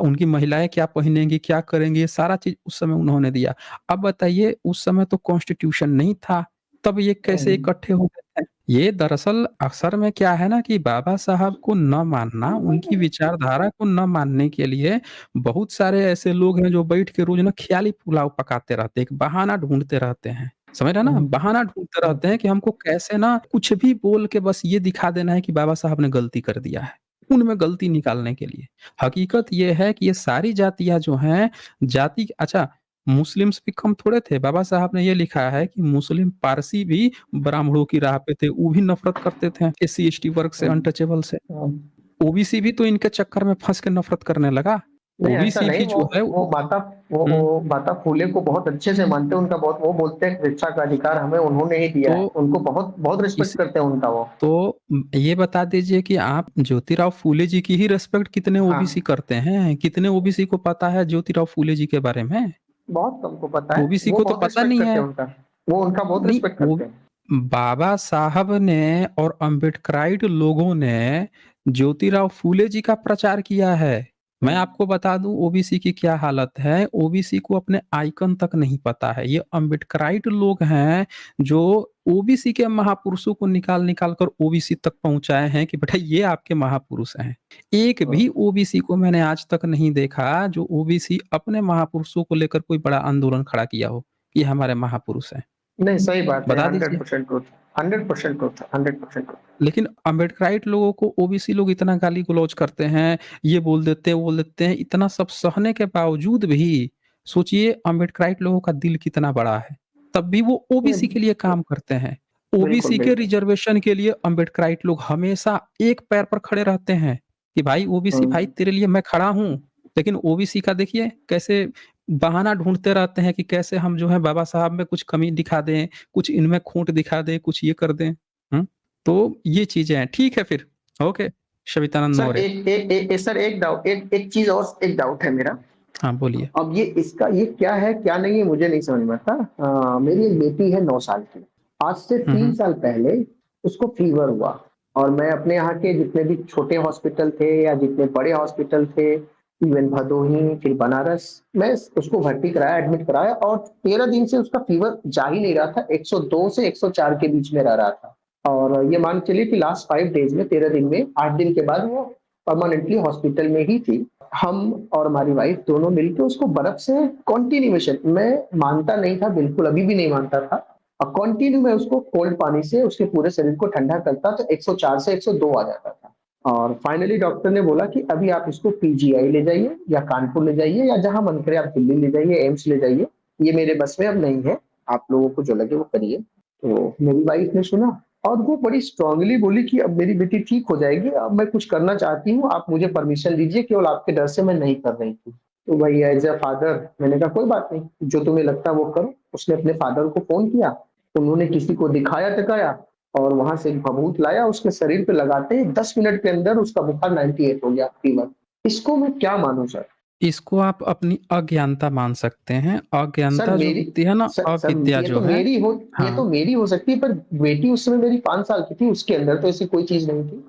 उनकी महिलाएँ क्या पहनेंगी, क्या करेंगी, ये सारा चीज़ उस समय उन्होंने दिया। अब बताइए उस समय तो कॉन्स्टिट्यूशन नहीं था, तब ये कैसे हम्म, इकट्ठे हो गए थे? ये दरअसल अक्सर में क्या है ना कि बाबा साहब को न मानना, उनकी विचारधारा को न मानने के लिए बहुत सारे ऐसे लोग हैं जो बैठ के रोज़ ना ख़याली पुलाव पकाते रहते हैं, एक बहाना ढूँढते रहते हैं। समझ रहे हैं ना? हम्म, बहाना ढूँढते हम्म, रहते हैं कि हमको कैसे ना कुछ भी बोल के बस ये दिखा देना है कि बाबा साहब ने गलती कर दिया है, उनमें गलती निकालने के लिए। हकीकत ये है कि ये सारी जातियाँ जो हैं, जाति अच्छा मुस्लिम्स भी कम थोड़े थे। बाबा साहब ने ये लिखा है कि मुस्लिम पारसी भी ब्राह्मणों की राह पे थे, वो भी नफ़रत करते थे एससी, एसटी वर्ग से, हम्म, अनटचेबल से। हम्म। ओबीसी भी तो इनके चक्कर में फँस के नफ़रत करने लगा। नहीं ऐसा ओबीसी नहीं, भी जो है हुँ, वो माता फूले को बहुत अच्छे से मानते हैं, उनका बहुत वो बोलते हैं शिक्षा का अधिकार हमें उन्होंने ही दिया तो है, उनको बहुत बहुत इस रिस्पेक्ट करते हैं उनका वो। तो ये बता दीजिए कि आप ज्योतिराव फूले जी की ही रिस्पेक्ट कितने ओबीसी हाँ, करते हैं? कितने ओबीसी को पता है ज्योतिराव फूले जी के बारे में? बहुत कम को पता है, ओबीसी वो को तो बहुत पता रिस्पेक्ट नहीं करते है। हैं उनका, वो उनका बहुत नहीं, रिस्पेक्ट वो करते हैं। बाबा साहब ने और अम्बेडकराइट लोगों ने ज्योतिराव फूले जी का प्रचार किया है। मैं हम्म, आपको बता दूं ओबीसी की क्या हालत है। ओबीसी को अपने आइकन तक नहीं पता है। ये अम्बेडकराइट लोग हैं जो ओबीसी के महापुरुषों को निकाल निकाल कर ओबीसी तक पहुंचाए हैं कि बेटा ये आपके महापुरुष हैं। एक भी हम्म। ओबीसी को मैंने आज तक नहीं देखा जो ओबीसी अपने महापुरुषों को लेकर कोई बड़ा आंदोलन खड़ा किया हो कि हमारे महापुरुष हैं। नहीं सही बात है, बता दीजिए। 100% ट्रूथ, 100% ट्रूथ, 100% ट्रूथ। लेकिन अम्बेडकराइट लोगों को ओबीसी लोग इतना गाली-गलौज करते हैं, ये बोल देते हैं, वो बोल देते हैं, इतना सब सहने के बावजूद भी सोचिए अम्बेडकराइट लोगों का दिल कितना बड़ा है। तब भी वो ओबीसी के लिए काम करते हैं। बिल्कुल ओबीसी के बिल्कुल। रिजर्वेशन के लिए अम्बेडकराइट लोग हमेशा एक पैर पर खड़े रहते हैं कि भाई ओबीसी भाई हम्म, तेरे लिए मैं खड़ा हूँ। लेकिन ओबीसी का देखिए कैसे बहाना ढूँढते रहते हैं कि कैसे हम जो है बाबा साहब में कुछ कमी दिखा दें, कुछ इनमें खोट दिखा दें, कुछ ये कर दें। हुँ? तो ये चीज़ें हैं। ठीक है फिर, ओके, शवितानंद सर मौर्य। सर एक डाउट, एक चीज और एक डाउट है मेरा। हाँ, बोलिए। अब ये क्या है क्या नहीं है मुझे नहीं समझ में आता। मेरी एक बेटी है 9 साल की। आज से हुँ, तीन हुँ। साल पहले उसको फीवर हुआ, और मैं अपने यहाँ के जितने भी छोटे हॉस्पिटल थे या जितने बड़े हॉस्पिटल थे, इवन भदोही फिर बनारस, मैं उसको भर्ती कराया, एडमिट कराया, और 13 दिन से उसका फीवर जा ही नहीं रहा था, 102 से 104 के बीच में रह रहा था। और ये मान के चलिए कि लास्ट 5 डेज में, 13 दिन में 8 दिन के बाद वो परमानेंटली हॉस्पिटल में ही थी। हम और हमारी वाइफ दोनों मिलकर उसको बर्फ से कंटिन्यूएशन, मैं मानता नहीं था बिल्कुल, अभी भी नहीं मानता था, और कंटिन्यू मैं उसको कोल्ड पानी से उसके पूरे शरीर को ठंडा करता तो 104 से 102 आ जाता था। और फाइनली डॉक्टर ने बोला कि अभी आप इसको पीजीआई ले जाइए या कानपुर ले जाइए या जहां मन करे आप दिल्ली ले जाइए, एम्स ले जाइए, ये मेरे बस में अब नहीं है, आप लोगों को जो लगे वो करिए। तो मेरी वाइफ ने सुना और वो बड़ी स्ट्रांगली बोली कि अब मेरी बेटी ठीक हो जाएगी, अब मैं कुछ करना चाहती हूँ, आप मुझे परमिशन दीजिए, केवल आपके डर से मैं नहीं कर रही थी। तो भाई एज ए फादर मैंने कहा कोई बात नहीं, जो तुम्हें लगता है वो करो। उसने अपने फादर को फोन किया, उन्होंने किसी को दिखाया टकाया, और वहां से एक भभूत लाया, उसके शरीर पे लगाते ही 10 मिनट के अंदर उसका बुखार 98 हो गया, फीवर। इसको मैं क्या मानूं सर? इसको आप अपनी अज्ञानता मान सकते हैं। सर अज्ञानता जो मेरी होती है ना, सर अविद्या जो है। ये तो हाँ, मेरी हो सकती है, पर बेटी उस समय मेरी 5 साल की थी, उसके अंदर तो ऐसी कोई चीज नहीं थी।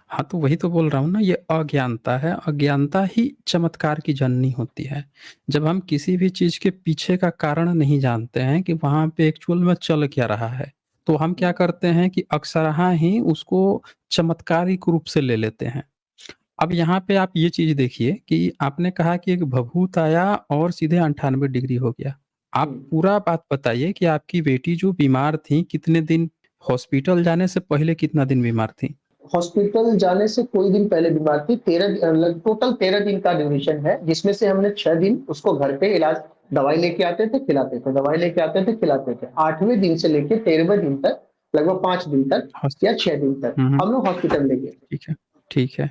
हाँ, तो वही तो बोल रहा हूँ ना, ये अज्ञानता है। अज्ञानता ही चमत्कार की जननी होती है। जब हम किसी भी चीज़ के पीछे का कारण नहीं जानते हैं कि वहाँ पे एक्चुअल में चल क्या रहा है, तो हम क्या करते हैं कि अक्सरहा ही उसको चमत्कारिक रूप से ले लेते हैं। अब यहाँ पे आप ये चीज़ देखिए कि आपने कहा कि एक भभूत आया और सीधे 98 डिग्री हो गया। आप हम्म। पूरा बात बताइए कि आपकी बेटी जो बीमार थी, कितने दिन हॉस्पिटल जाने से पहले कितना दिन बीमार थी? हॉस्पिटल जाने से कोई दिन पहले बीमार थी, 13 टोटल 13 दिन का ड्यूरेशन है, जिसमें से हमने 6 दिन उसको घर पे इलाज, दवाई लेके आते थे खिलाते थे, दवाई लेके आते थे खिलाते थे, 8वें दिन से लेके 13वें दिन तक लगभग 5 दिन तक हॉस या 6 दिन तक हुँ, हुँ। हम लोग हॉस्पिटल ले गए। ठीक है, ठीक है।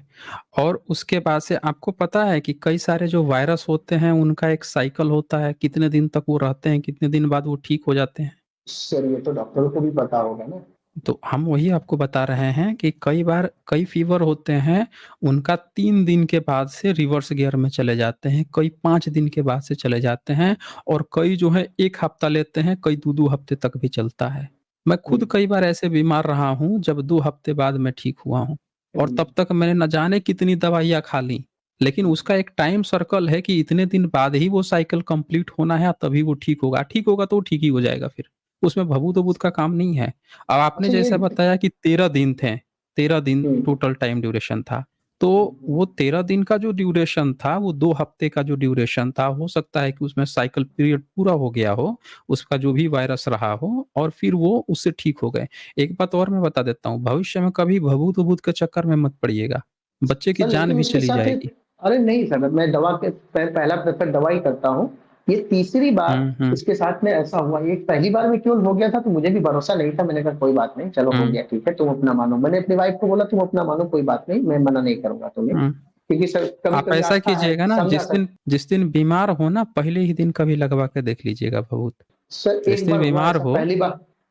और उसके बाद से आपको पता है कि कई सारे जो वायरस होते हैं, उनका एक साइकिल होता है, कितने दिन तक वो रहते हैं, कितने दिन बाद वो ठीक हो जाते हैं? सर ये तो डॉक्टरों को भी पता होगा ना। तो हम वही आपको बता रहे हैं कि कई बार कई फ़ीवर होते हैं, उनका 3 दिन के बाद से रिवर्स गियर में चले जाते हैं, कई 5 दिन के बाद से चले जाते हैं और कई जो है 1 हफ़्ता लेते हैं, कई 2-2 हफ़्ते तक भी चलता है। मैं खुद हुँ, कई बार ऐसे बीमार रहा हूँ, जब 2 हफ़्ते बाद मैं ठीक हुआ हूँ और हुँ, तब तक मैंने न जाने कितनी दवाइयाँ खा लीं। लेकिन हुँ, उसका एक टाइम सर्कल है कि इतने दिन बाद ही वो साइकिल कंप्लीट होना है, तभी वो ठीक होगा तो वो ठीक ही हो जाएगा फिर। उसमें भभूत-वभूत का काम नहीं है। अब आपने अच्छा ये जैसा बताया कि 13 दिन थे, 13 दिन हुँ, टोटल टाइम ड्यूरेशन था। तो हुँ, वो 13 दिन का जो ड्यूरेशन था, वो 2 हफ्ते का जो ड्यूरेशन था, हो सकता है कि उसमें साइकिल पीरियड पूरा हो गया हो, उसका जो भी वायरस रहा हो और फिर वो उससे ठीक हो गए। एक बात और मैं बता देता हूँ, भविष्य में कभी भभूत-वभूत के चक्कर में मत पड़िएगा, बच्चे की सर जान लेकिन भी उसके चली साथ जाएगी। एक अरे नहीं सर, मैं दवा के पहला प्रेफ़र दवा ही करता हूँ। ये तीसरी बार हुँ, हुँ, इसके साथ में ऐसा हुआ, ये पहली बार में केवल हो गया था तो मुझे भी भरोसा नहीं था, मैंने कहा कोई बात नहीं, चलो हो हुँ, गया ठीक है, तुम अपना मानो। मैंने अपनी वाइफ़ को बोला तुम अपना मानो कोई बात नहीं, मैं मना नहीं करूँगा तुम्हें। हुँ। क्योंकि सर आप कभी-कभी ऐसा आता है, कीजिएगा ना, समझा कर जिस दिन बीमार हो ना, पहले ही दिन कभी लगवा के देख लीजिएगा भभूत। सर जिस एक दिन बार हुआ बीमार ऐसा, हो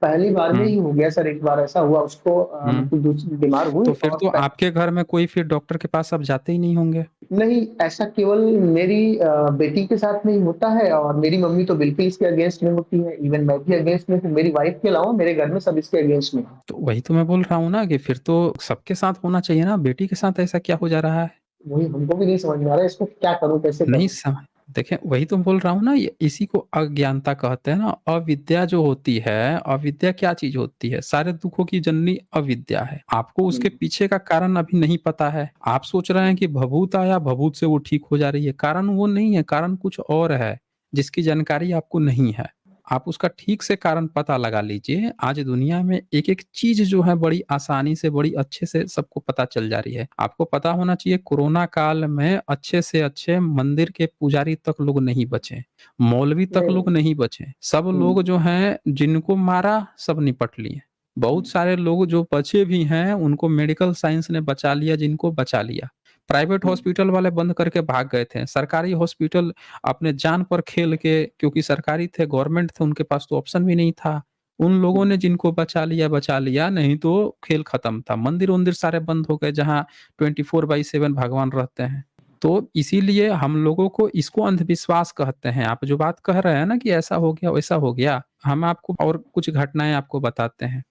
पहली बार में हुँ, ही हो गया सर, एक बार ऐसा हुआ उसको हुँ। मतलब दूसरी बीमार हुई तो फिर और तो प आपके घर में कोई फिर डॉक्टर के पास आप जाते ही नहीं होंगे? नहीं, ऐसा केवल मेरी बेटी के साथ में ही होता है और मेरी मम्मी तो बिल्कुल इसके अगेंस्ट में होती है, इवन मैं भी अगेंस्ट में हूँ, मेरी वाइफ के अलावा मेरे घर में सब इसके अगेंस्ट में हैं। तो वही तो मैं बोल रहा हूँ ना कि फिर तो सबके साथ होना चाहिए ना, बेटी के साथ ऐसा क्या हो जा रहा है? वही हमको भी नहीं समझ में आ रहा है इसको क्या करूँ, कैसे नहीं करूँ? सम देखिए वही तो बोल रहा हूँ ना, ये इसी को अज्ञानता कहते हैं ना, अविद्या जो होती है, अविद्या क्या चीज़ होती है? सारे दुखों की जननी अविद्या है। आपको हुँ, उसके पीछे का कारण अभी नहीं पता है। आप सोच रहे हैं कि भभूत आया, भभूत से वो ठीक हो जा रही है, कारण वो नहीं है, कारण कुछ और है, जिसकी जानकारी आपको नहीं है। आप उसका ठीक से कारण पता लगा लीजिए। आज दुनिया में एक-एक चीज़ जो है बड़ी आसानी से, बड़ी अच्छे से सबको पता चल जा रही है। आपको पता होना चाहिए कोरोना काल में अच्छे से अच्छे मंदिर के पुजारी तक लोग नहीं बचे, मौलवी तक नहीं, लोग नहीं बचे। सब हुँ, लोग जो हैं जिनको मारा सब निपट लिए। हुँ, बहुत सारे लोग जो बचे भी हैं उनको मेडिकल साइंस ने बचा लिया जिनको बचा लिया। प्राइवेट हुँ, हॉस्पिटल वाले बंद करके भाग गए थे। सरकारी हॉस्पिटल अपने जान पर खेल के क्योंकि सरकारी थे, गवर्नमेंट थे, उनके पास तो ऑप्शन भी नहीं था। उन लोगों हुँ, ने जिनको बचा लिया, नहीं तो खेल खत्म था। मंदिर-वंदिर सारे बंद हो गए जहाँ 24/7 भगवान रहते हैं। तो इसीलिए हम लोगों को इसको अंधविश्वास कहते हैं। आप जो बात कह रहे हैं ना कि ऐसा हो गया, वैसा हो गया, हम आपको और कुछ घटनाएँ आपको बताते हैं।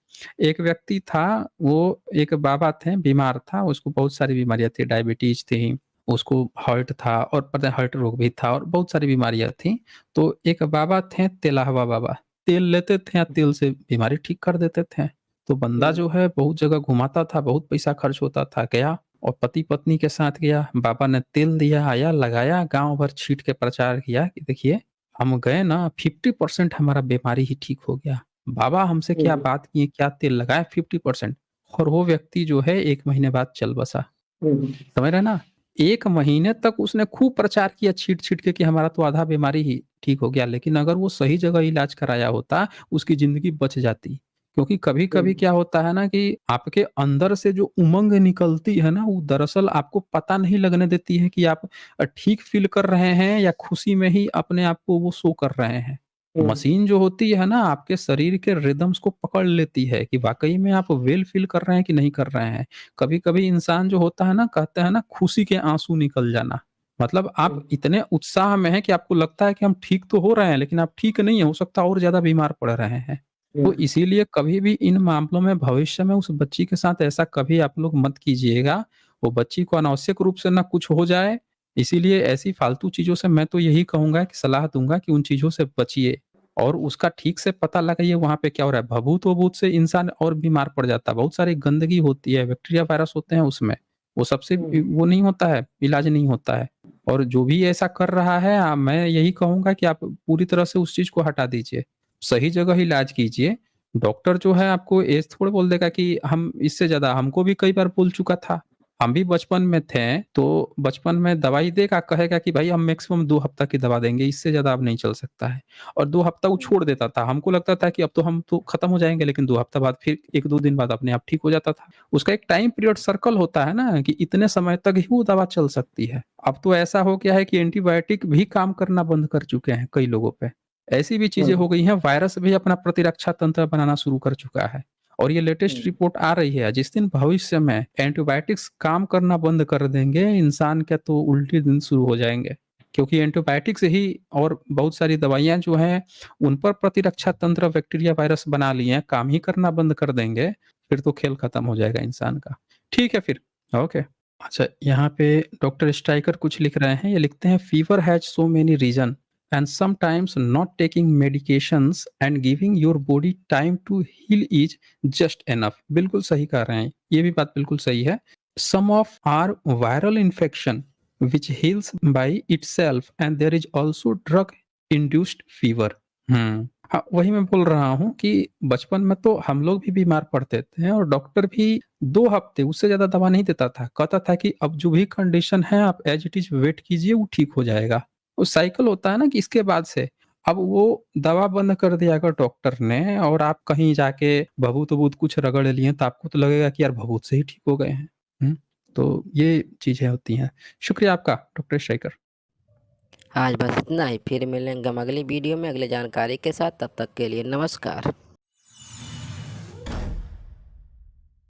एक व्यक्ति था, वो एक बाबा थे, बीमार था, उसको बहुत सारी बीमारियाँ थी, डायबिटीज़ थी, उसको हर्ट था और पता है हर्ट रोग भी था और बहुत सारी बीमारियाँ थी। तो एक बाबा थे तेलाहवा बाबा, तेल लेते थे या तेल से बीमारी ठीक कर देते थे। तो बंदा हुँ, जो है बहुत जगह घुमाता था, बहुत पैसा खर्च होता था, गया और पति-पत्नी के साथ गया, बाबा ने तेल दिया, आया, लगाया, गाँव भर छींट के प्रचार किया कि देखिए, हम गए ना 50% हमारा बीमारी ही ठीक हो गया। बाबा हमसे क्या हुँ, बात किए, क्या तेल लगाए 50% और वो व्यक्ति जो है 1 महीने बाद चल बसा। हुँ, समझ रहे हैं ना? 1 महीने तक उसने खूब प्रचार किया छीट-छीट के कि हमारा तो आधा बीमारी ही ठीक हो गया, लेकिन अगर वो सही जगह इलाज कराया होता, उसकी ज़िंदगी बच जाती। क्योंकि कभी-कभी हुँ, क्या होता है ना कि आपके अंदर से जो उमंग निकलती है ना, वो दरअसल आपको पता नहीं लगने देती है कि आप ठीक फ़ील कर रहे हैं या खुशी में ही अपने आप को वो शो कर रहे हैं। हुँ, मशीन जो होती है ना, आपके शरीर के रिदम्स को पकड़ लेती है कि वाक़ई में आप वेल फ़ील कर रहे हैं कि नहीं कर रहे हैं। कभी-कभी इंसान जो होता है ना, कहते हैं ना खुशी के आँसू निकल जाना। मतलब आप हुँ, इतने उत्साह में हैं कि आपको लगता है कि हम ठीक तो हो रहे हैं, लेकिन आप ठीक नहीं हैं, हो सकता है और ज़्यादा बीमार पड़ रहे हैं। हुँ, तो इसीलिए कभी भी इन मामलों में भविष्य में उस बच्ची के साथ ऐसा कभी आप लोग मत कीजिएगा। वो बच्ची को अनावश्यक रूप से ना कुछ हो जाए, इसीलिए ऐसी फालतू चीज़ों से मैं तो यही कहूँगा कि सलाह दूँगा कि उन चीज़ों से बचिए और उसका ठीक से पता लगाइए वहाँ पे क्या हो रहा है। भभूत-वभूत से इंसान और बीमार पड़ जाता है। बहुत सारी गंदगी होती है, बैक्टीरिया, वायरस होते हैं उसमें। वो सबसे हुँ, वो नहीं होता है, इलाज नहीं होता है। और जो भी ऐसा कर रहा है मैं यही कहूँगा कि आप पूरी तरह से उस चीज़ को हटा दीजिए। सही जगह इलाज कीजिए। डॉक्टर जो है आपको ऐसे थोड़ी बोल देगा कि हम इससे ज़्यादा हमको भी कई बार बोल चुका था। हम भी बचपन में थे, तो बचपन में दवाई देगा, कहेगा कि भाई हम मैक्सिमम 2 हफ्ता की दवा देंगे, इससे ज़्यादा अब नहीं चल सकता है। और 2 हफ्ता वो छोड़ देता था। हमको लगता था कि अब तो हम तो खत्म हो जाएँगे, लेकिन 2 हफ्ता बाद फिर 1-2 दिन बाद अपने आप ठीक हो जाता था। उसका एक टाइम पीरियड सर्कल होता है ना कि इतने समय तक ही वो दवा चल सकती है। अब तो ऐसा हो गया है कि एंटीबायोटिक भी काम करना बंद कर चुके हैं कई लोगों पे। ऐसी भी चीज़ें हुँ, हो गई हैं, वायरस भी अपना प्रतिरक्षा तंत्र बनाना शुरू कर चुका है। और ये लेटेस्ट हुँ, रिपोर्ट आ रही है, जिस दिन भविष्य में एंटीबायोटिक्स काम करना बंद कर देंगे, इंसान के तो उल्टे दिन शुरू हो जाएँगे। क्योंकि एंटीबायोटिक से ही और बहुत सारी दवाइयाँ जो हैं, उन पर प्रतिरक्षा तंत्र बैक्टीरिया, वायरस बना लिए हैं, काम ही करना बंद कर देंगे, फिर तो खेल खत्म हो जाएगा इंसान का। ठीक है फिर, ओके। अच्छा, यहाँ पे डॉक्टर स्ट्राइकर कुछ लिख रहे हैं, ये लिखते हैं fever has so many reason and sometimes not taking medications and giving your body time to heal is just enough। बिल्कुल सही कह रहे हैं, ये भी बात बिल्कुल सही है। Some of are viral infection which heals by itself and there is also drug induced fever। हाँ, वही मैं बोल रहा हूँ कि बचपन में तो हम लोग भी बीमार पड़ते थे और डॉक्टर भी 2 हफ्ते, उससे ज़्यादा दवा नहीं देता था। कहता था कि अब जो भी कंडीशन है आप एज़ इट इज़ वेट कीजिए, वो ठीक हो जाएगा। वो साइकिल होता है ना कि इसके बाद से अब वो दवा बंद कर दिया अगर डॉक्टर ने और आप कहीं जाके भभूत-वभूत कुछ रगड़ लिए तो आपको तो लगेगा कि यार भभूत से ही ठीक हो गए हैं। तो ये चीज़ें होती हैं। शुक्रिया आपका डॉक्टर शेखर। आज बस इतना ही, फिर मिलेंगे हम अगली वीडियो में अगली जानकारी के साथ। तब तक के लिए नमस्कार।